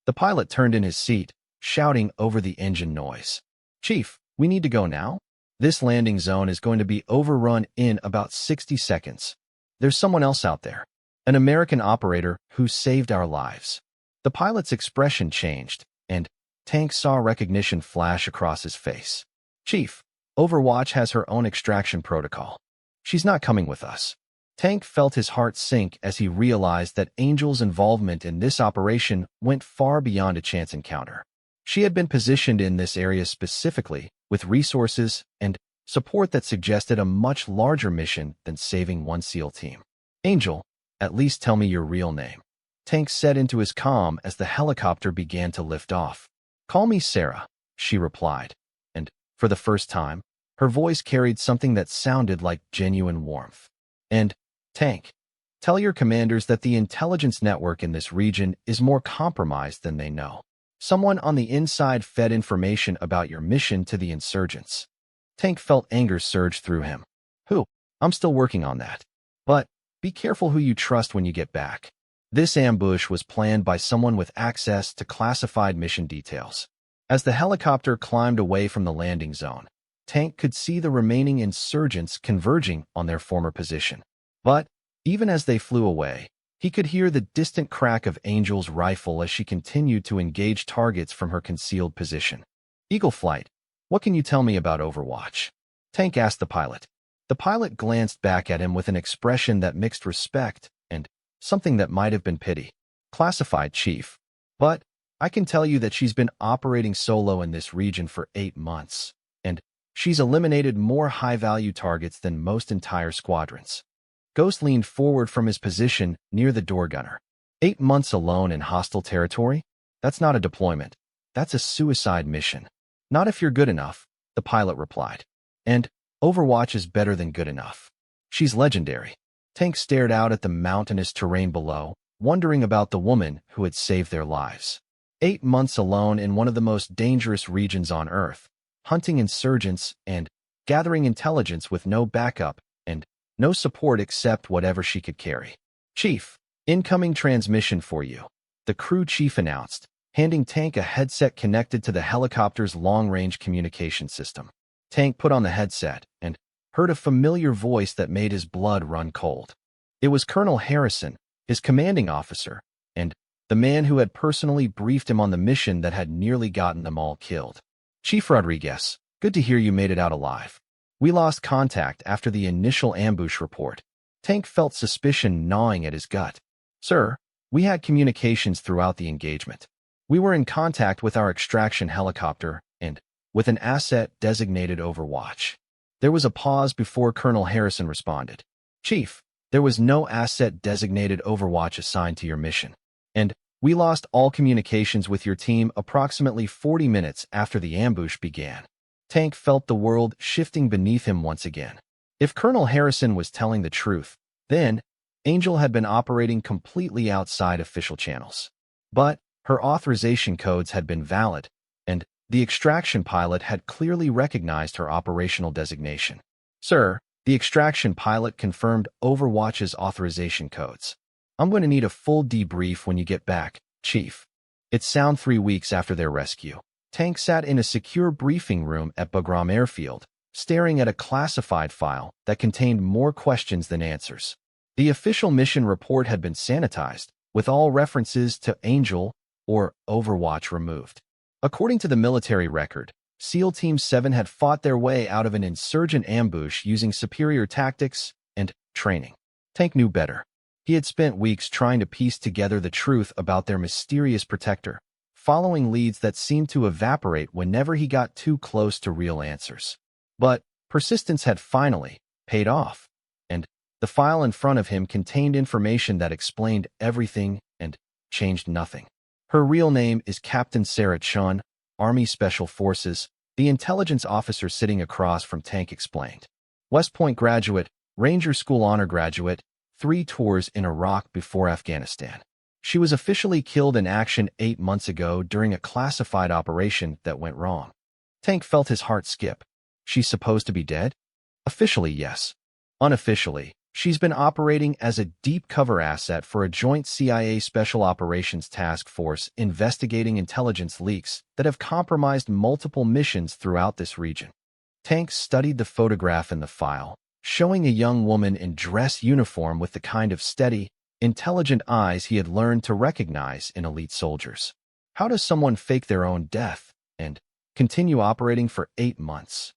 S1: The pilot turned in his seat, shouting over the engine noise. Chief, we need to go now? This landing zone is going to be overrun in about 60 seconds. There's someone else out there. An American operator who saved our lives. The pilot's expression changed, and Tank saw recognition flash across his face. Chief, Overwatch has her own extraction protocol. She's not coming with us. Tank felt his heart sink as he realized that Angel's involvement in this operation went far beyond a chance encounter. She had been positioned in this area specifically, with resources and support that suggested a much larger mission than saving one SEAL team. Angel, at least tell me your real name. Tank said into his comm as the helicopter began to lift off. Call me Sarah, she replied, and, for the first time, her voice carried something that sounded like genuine warmth. And, Tank, tell your commanders that the intelligence network in this region is more compromised than they know. Someone on the inside fed information about your mission to the insurgents. Tank felt anger surge through him. Who? I'm still working on that. But, be careful who you trust when you get back. This ambush was planned by someone with access to classified mission details. As the helicopter climbed away from the landing zone, Tank could see the remaining insurgents converging on their former position. But, even as they flew away, he could hear the distant crack of Angel's rifle as she continued to engage targets from her concealed position. Eagle Flight, what can you tell me about Overwatch? Tank asked the pilot. The pilot glanced back at him with an expression that mixed respect and something that might have been pity. Classified, Chief. But, I can tell you that she's been operating solo in this region for 8 months, and she's eliminated more high-value targets than most entire squadrons. Ghost leaned forward from his position near the door gunner. 8 months alone in hostile territory? That's not a deployment. That's a suicide mission. Not if you're good enough, the pilot replied. And Overwatch is better than good enough. She's legendary. Tank stared out at the mountainous terrain below, wondering about the woman who had saved their lives. 8 months alone in one of the most dangerous regions on Earth, hunting insurgents and gathering intelligence with no backup and no support except whatever she could carry. Chief, incoming transmission for you, the crew chief announced, handing Tank a headset connected to the helicopter's long-range communication system. Tank put on the headset and heard a familiar voice that made his blood run cold. It was Colonel Harrison, his commanding officer, and the man who had personally briefed him on the mission that had nearly gotten them all killed. Chief Rodriguez, good to hear you made it out alive. We lost contact after the initial ambush report. Tank felt suspicion gnawing at his gut. Sir, we had communications throughout the engagement. We were in contact with our extraction helicopter and with an asset designated Overwatch. There was a pause before Colonel Harrison responded. Chief, there was no asset designated Overwatch assigned to your mission. And we lost all communications with your team approximately 40 minutes after the ambush began. Tank felt the world shifting beneath him once again. If Colonel Harrison was telling the truth, then Angel had been operating completely outside official channels. But her authorization codes had been valid, and the extraction pilot had clearly recognized her operational designation. Sir, the extraction pilot confirmed Overwatch's authorization codes. I'm going to need a full debrief when you get back, Chief. It's sound 3 weeks after their rescue. Tank sat in a secure briefing room at Bagram Airfield, staring at a classified file that contained more questions than answers. The official mission report had been sanitized, with all references to Angel or Overwatch removed. According to the military record, SEAL Team 7 had fought their way out of an insurgent ambush using superior tactics and training. Tank knew better. He had spent weeks trying to piece together the truth about their mysterious protector, following leads that seemed to evaporate whenever he got too close to real answers. But persistence had finally paid off, and the file in front of him contained information that explained everything and changed nothing. Her real name is Captain Sarah Chun, Army Special Forces, the intelligence officer sitting across from Tank explained. West Point graduate, Ranger School honor graduate, 3 tours in Iraq before Afghanistan. She was officially killed in action 8 months ago during a classified operation that went wrong. Tank felt his heart skip. She's supposed to be dead? Officially, yes. Unofficially, she's been operating as a deep cover asset for a joint CIA Special Operations Task Force investigating intelligence leaks that have compromised multiple missions throughout this region. Tank studied the photograph in the file, showing a young woman in dress uniform with the kind of steady, intelligent eyes he had learned to recognize in elite soldiers. How does someone fake their own death and continue operating for 8 months?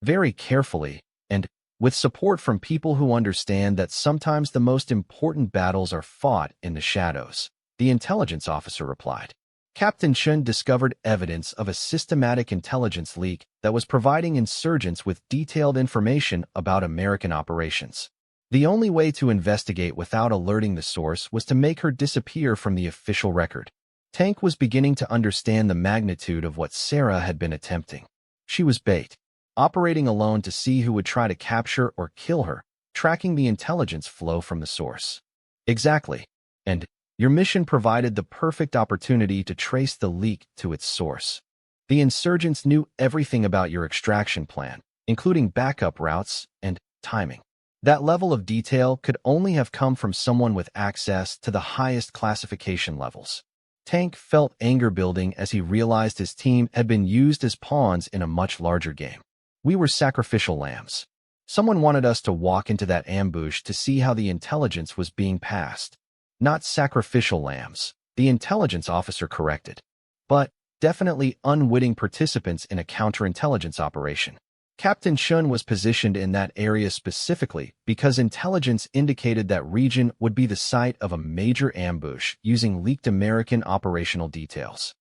S1: Very carefully, and with support from people who understand that sometimes the most important battles are fought in the shadows, the intelligence officer replied. Captain Chun discovered evidence of a systematic intelligence leak that was providing insurgents with detailed information about American operations. The only way to investigate without alerting the source was to make her disappear from the official record. Tank was beginning to understand the magnitude of what Sarah had been attempting. She was bait, operating alone to see who would try to capture or kill her, tracking the intelligence flow from the source. Exactly. And your mission provided the perfect opportunity to trace the leak to its source. The insurgents knew everything about your extraction plan, including backup routes and timing. That level of detail could only have come from someone with access to the highest classification levels. Tank felt anger building as he realized his team had been used as pawns in a much larger game. We were sacrificial lambs. Someone wanted us to walk into that ambush to see how the intelligence was being passed. Not sacrificial lambs, the intelligence officer corrected, but definitely unwitting participants in a counterintelligence operation. Captain Chun was positioned in that area specifically because intelligence indicated that region would be the site of a major ambush using leaked American operational details.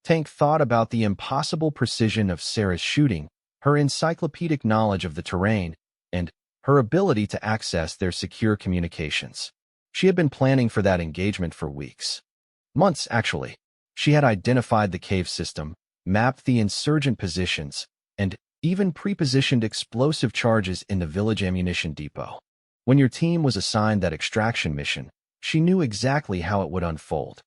S1: Tank thought about the impossible precision of Sarah's shooting, her encyclopedic knowledge of the terrain, and her ability to access their secure communications. She had been planning for that engagement for weeks. Months, actually. She had identified the cave system, mapped the insurgent positions, and even pre-positioned explosive charges in the village ammunition depot. When your team was assigned that extraction mission, she knew exactly how it would unfold.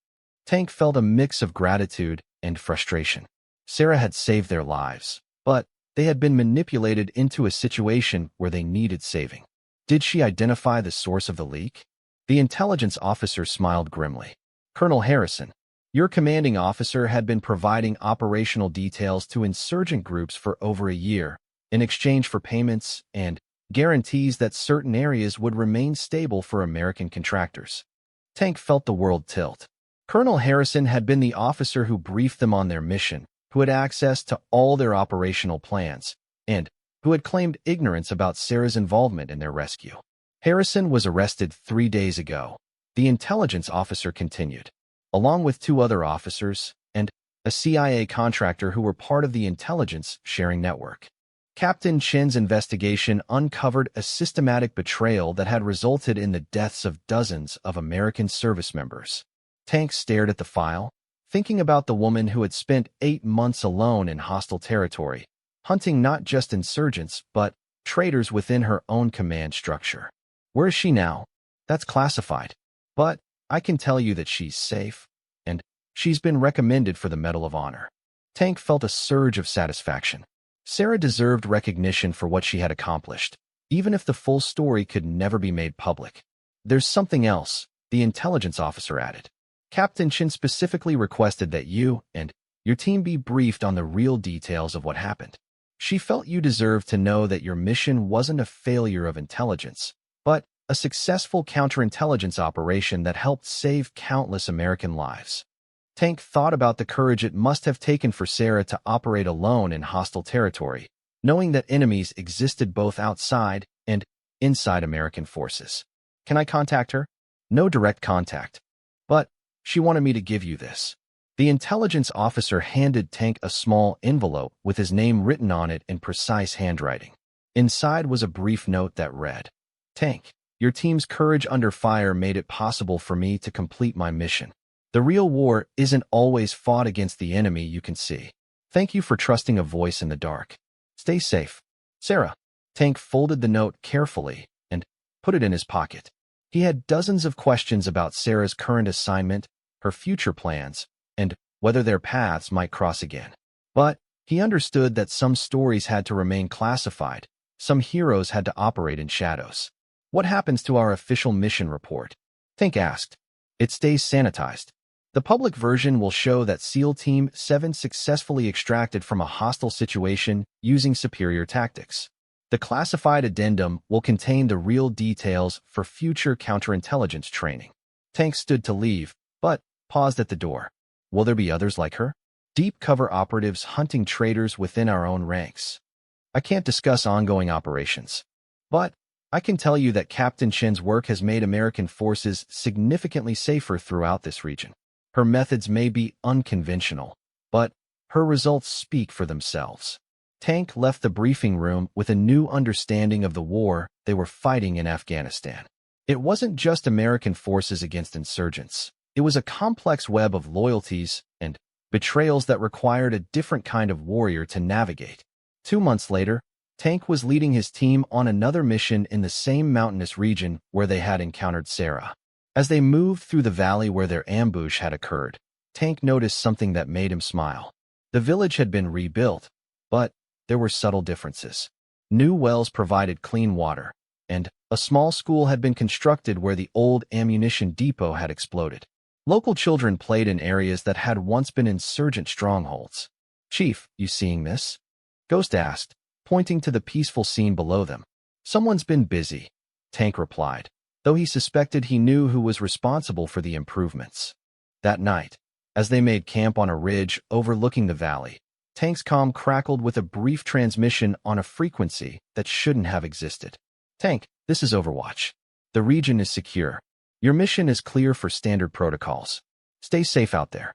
S1: Tank felt a mix of gratitude and frustration. Sarah had saved their lives, but they had been manipulated into a situation where they needed saving. Did she identify the source of the leak? The intelligence officer smiled grimly. Colonel Harrison, your commanding officer had been providing operational details to insurgent groups for over a year in exchange for payments and guarantees that certain areas would remain stable for American contractors. Tank felt the world tilt. Colonel Harrison had been the officer who briefed them on their mission, who had access to all their operational plans, and who had claimed ignorance about Sarah's involvement in their rescue. Harrison was arrested 3 days ago, the intelligence officer continued, along with 2 other officers and a CIA contractor who were part of the intelligence sharing network. Captain Chen's investigation uncovered a systematic betrayal that had resulted in the deaths of dozens of American service members. Tank stared at the file, thinking about the woman who had spent 8 months alone in hostile territory, hunting not just insurgents but traitors within her own command structure. Where is she now? That's classified. But I can tell you that she's safe, and she's been recommended for the Medal of Honor. Tank felt a surge of satisfaction. Sarah deserved recognition for what she had accomplished, even if the full story could never be made public. There's something else, the intelligence officer added. Captain Chin specifically requested that you and your team be briefed on the real details of what happened. She felt you deserved to know that your mission wasn't a failure of intelligence, but a successful counterintelligence operation that helped save countless American lives. Tank thought about the courage it must have taken for Sarah to operate alone in hostile territory, knowing that enemies existed both outside and inside American forces. Can I contact her? No direct contact. But she wanted me to give you this. The intelligence officer handed Tank a small envelope with his name written on it in precise handwriting. Inside was a brief note that read, Tank, your team's courage under fire made it possible for me to complete my mission. The real war isn't always fought against the enemy you can see. Thank you for trusting a voice in the dark. Stay safe. Sarah. Tank folded the note carefully and put it in his pocket. He had dozens of questions about Sarah's current assignment, her future plans, and whether their paths might cross again. But he understood that some stories had to remain classified, some heroes had to operate in shadows. What happens to our official mission report? Tank asked. It stays sanitized. The public version will show that SEAL Team 7 successfully extracted from a hostile situation using superior tactics. The classified addendum will contain the real details for future counterintelligence training. Tank stood to leave, but paused at the door. Will there be others like her? Deep cover operatives hunting traitors within our own ranks. I can't discuss ongoing operations, but I can tell you that Captain Chen's work has made American forces significantly safer throughout this region. Her methods may be unconventional, but her results speak for themselves. Tank left the briefing room with a new understanding of the war they were fighting in Afghanistan. It wasn't just American forces against insurgents. It was a complex web of loyalties and betrayals that required a different kind of warrior to navigate. 2 months later, Tank was leading his team on another mission in the same mountainous region where they had encountered Sarah. As they moved through the valley where their ambush had occurred, Tank noticed something that made him smile. The village had been rebuilt, but there were subtle differences. New wells provided clean water, and a small school had been constructed where the old ammunition depot had exploded. Local children played in areas that had once been insurgent strongholds. "Chief, you seeing this?" Ghost asked, pointing to the peaceful scene below them. "Someone's been busy," Tank replied, though he suspected he knew who was responsible for the improvements. That night, as they made camp on a ridge overlooking the valley, Tank's comm crackled with a brief transmission on a frequency that shouldn't have existed. "Tank, this is Overwatch. The region is secure. Your mission is clear for standard protocols. Stay safe out there."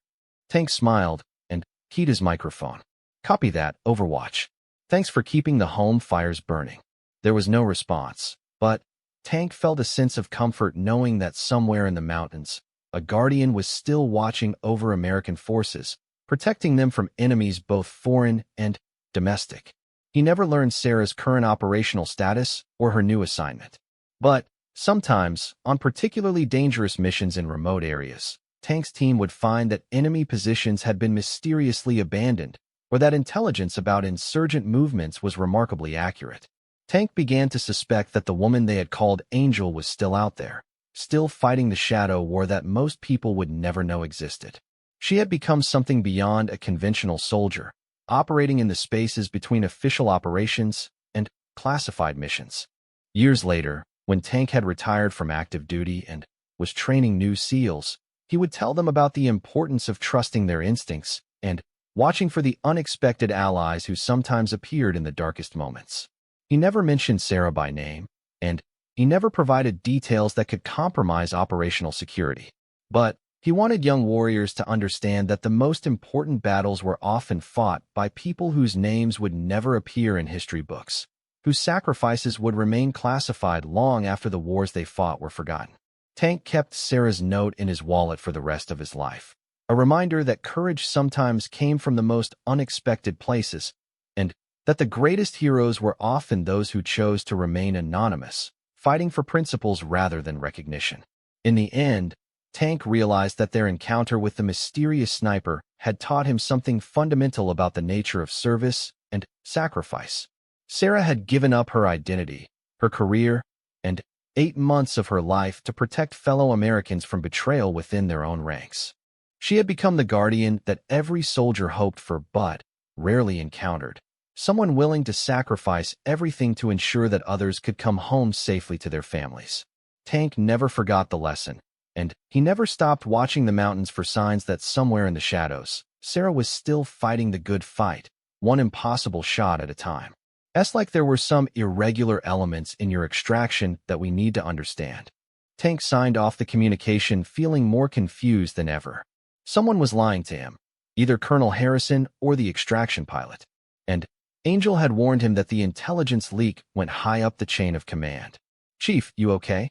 S1: Tank smiled and keyed his microphone. "Copy that, Overwatch. Thanks for keeping the home fires burning." There was no response, but Tank felt a sense of comfort knowing that somewhere in the mountains, a Guardian was still watching over American forces, protecting them from enemies both foreign and domestic. He never learned Sarah's current operational status or her new assignment. But sometimes, on particularly dangerous missions in remote areas, Tank's team would find that enemy positions had been mysteriously abandoned, or that intelligence about insurgent movements was remarkably accurate. Tank began to suspect that the woman they had called Angel was still out there, still fighting the shadow war that most people would never know existed. She had become something beyond a conventional soldier, operating in the spaces between official operations and classified missions. Years later, when Tank had retired from active duty and was training new SEALs, he would tell them about the importance of trusting their instincts and watching for the unexpected allies who sometimes appeared in the darkest moments. He never mentioned Sarah by name, and he never provided details that could compromise operational security. But he wanted young warriors to understand that the most important battles were often fought by people whose names would never appear in history books, whose sacrifices would remain classified long after the wars they fought were forgotten. Tank kept Sarah's note in his wallet for the rest of his life, a reminder that courage sometimes came from the most unexpected places, and that the greatest heroes were often those who chose to remain anonymous, fighting for principles rather than recognition. In the end, Tank realized that their encounter with the mysterious sniper had taught him something fundamental about the nature of service and sacrifice. Sarah had given up her identity, her career, and 8 months of her life to protect fellow Americans from betrayal within their own ranks. She had become the guardian that every soldier hoped for but rarely encountered, someone willing to sacrifice everything to ensure that others could come home safely to their families. Tank never forgot the lesson, and he never stopped watching the mountains for signs that somewhere in the shadows, Sarah was still fighting the good fight, one impossible shot at a time. It's like there were some irregular elements in your extraction that we need to understand. Tank signed off the communication feeling more confused than ever. Someone was lying to him, either Colonel Harrison or the extraction pilot. And Angel had warned him that the intelligence leak went high up the chain of command. "Chief, you okay?"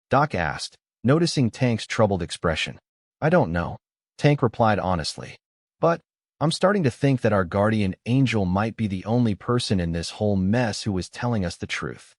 S1: Doc asked, noticing Tank's troubled expression. "I don't know," Tank replied honestly. "But I'm starting to think that our guardian Angel might be the only person in this whole mess who is telling us the truth."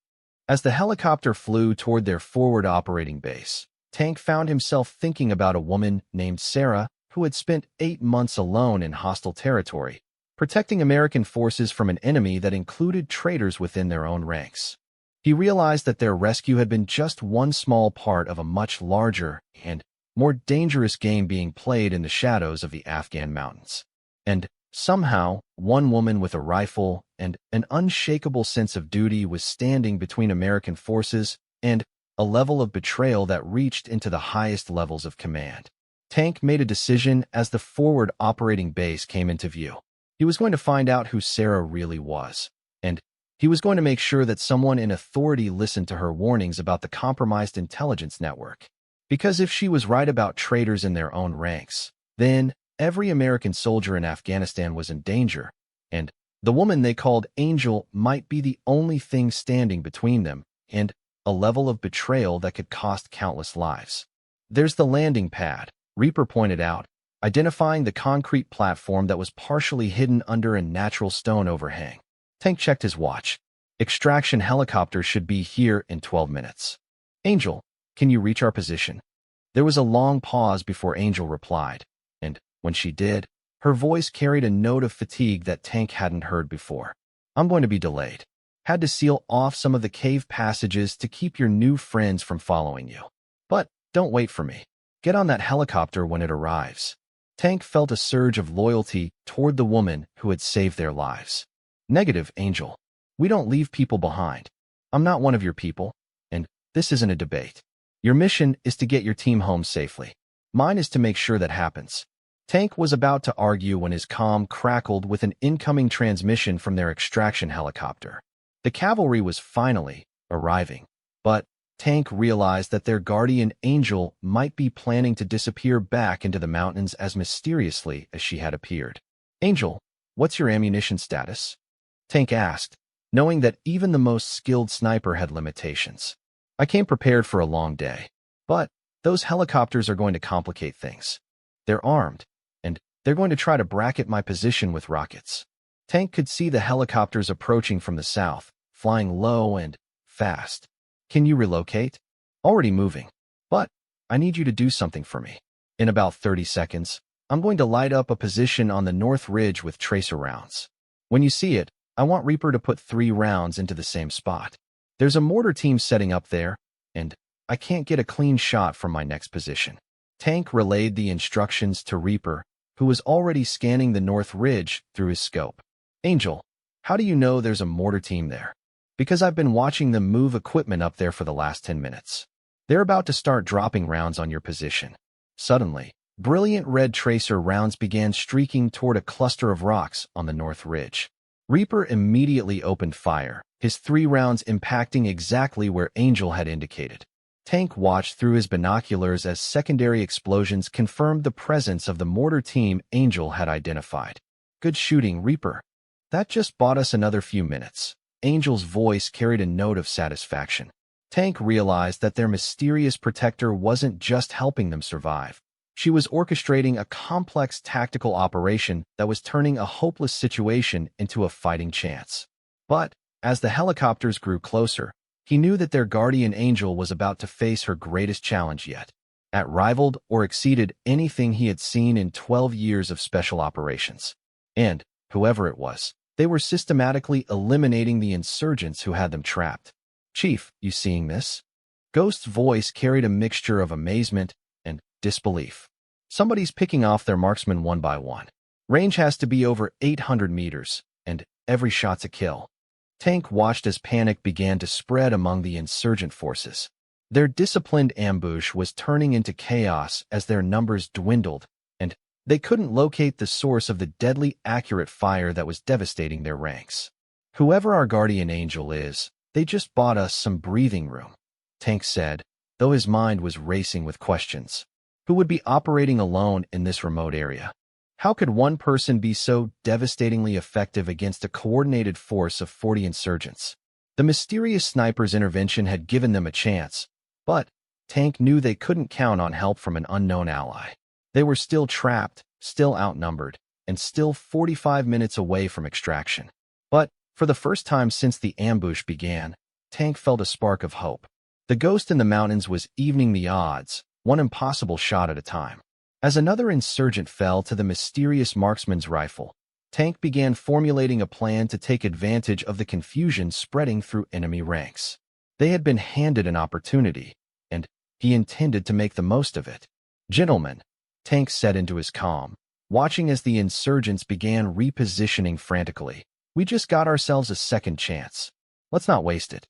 S1: As the helicopter flew toward their forward operating base, Tank found himself thinking about a woman named Sarah who had spent 8 months alone in hostile territory, protecting American forces from an enemy that included traitors within their own ranks. He realized that their rescue had been just one small part of a much larger and more dangerous game being played in the shadows of the Afghan mountains. And somehow, one woman with a rifle and an unshakable sense of duty was standing between American forces and a level of betrayal that reached into the highest levels of command. Tank made a decision as the forward operating base came into view. He was going to find out who Sarah really was, and he was going to make sure that someone in authority listened to her warnings about the compromised intelligence network. Because if she was right about traitors in their own ranks, then every American soldier in Afghanistan was in danger, and the woman they called Angel might be the only thing standing between them and a level of betrayal that could cost countless lives. "There's the landing pad," Reaper pointed out, identifying the concrete platform that was partially hidden under a natural stone overhang. Tank checked his watch. "Extraction helicopter should be here in 12 minutes. Angel, can you reach our position?" There was a long pause before Angel replied, and when she did, her voice carried a note of fatigue that Tank hadn't heard before. "I'm going to be delayed. Had to seal off some of the cave passages to keep your new friends from following you. But don't wait for me. Get on that helicopter when it arrives." Tank felt a surge of loyalty toward the woman who had saved their lives. "Negative, Angel. We don't leave people behind. I'm not one of your people, and this isn't a debate. Your mission is to get your team home safely. Mine is to make sure that happens." Tank was about to argue when his comm crackled with an incoming transmission from their extraction helicopter. The cavalry was finally arriving, but Tank realized that their guardian Angel might be planning to disappear back into the mountains as mysteriously as she had appeared. "Angel, what's your ammunition status?" Tank asked, knowing that even the most skilled sniper had limitations. "I came prepared for a long day, but those helicopters are going to complicate things. They're armed, and they're going to try to bracket my position with rockets." Tank could see the helicopters approaching from the south, flying low and fast. "Can you relocate?" "Already moving. But I need you to do something for me. In about 30 seconds, I'm going to light up a position on the north ridge with tracer rounds. When you see it, I want Reaper to put 3 rounds into the same spot. There's a mortar team setting up there, and I can't get a clean shot from my next position." Tank relayed the instructions to Reaper, who was already scanning the north ridge through his scope. "Angel, how do you know there's a mortar team there?" "Because I've been watching them move equipment up there for the last 10 minutes. They're about to start dropping rounds on your position." Suddenly, brilliant red tracer rounds began streaking toward a cluster of rocks on the north ridge. Reaper immediately opened fire, his 3 rounds impacting exactly where Angel had indicated. Tank watched through his binoculars as secondary explosions confirmed the presence of the mortar team Angel had identified. "Good shooting, Reaper. That just bought us another few minutes." Angel's voice carried a note of satisfaction. Tank realized that their mysterious protector wasn't just helping them survive. She was orchestrating a complex tactical operation that was turning a hopeless situation into a fighting chance. But as the helicopters grew closer, he knew that their guardian Angel was about to face her greatest challenge yet. It rivaled or exceeded anything he had seen in 12 years of special operations. And, whoever it was, they were systematically eliminating the insurgents who had them trapped. "Chief, you seeing this?" Ghost's voice carried a mixture of amazement and disbelief. "Somebody's picking off their marksmen one by one. Range has to be over 800 meters, and every shot's a kill." Tank watched as panic began to spread among the insurgent forces. Their disciplined ambush was turning into chaos as their numbers dwindled, and they couldn't locate the source of the deadly accurate fire that was devastating their ranks. "Whoever our guardian Angel is, they just bought us some breathing room," Tank said, though his mind was racing with questions. Who would be operating alone in this remote area? How could one person be so devastatingly effective against a coordinated force of 40 insurgents? The mysterious sniper's intervention had given them a chance, but Tank knew they couldn't count on help from an unknown ally. They were still trapped, still outnumbered, and still 45 minutes away from extraction. But for the first time since the ambush began, Tank felt a spark of hope. The ghost in the mountains was evening the odds, one impossible shot at a time. As another insurgent fell to the mysterious marksman's rifle, Tank began formulating a plan to take advantage of the confusion spreading through enemy ranks. They had been handed an opportunity, and he intended to make the most of it. "Gentlemen," Tank said into his comm, watching as the insurgents began repositioning frantically, "we just got ourselves a second chance. Let's not waste it."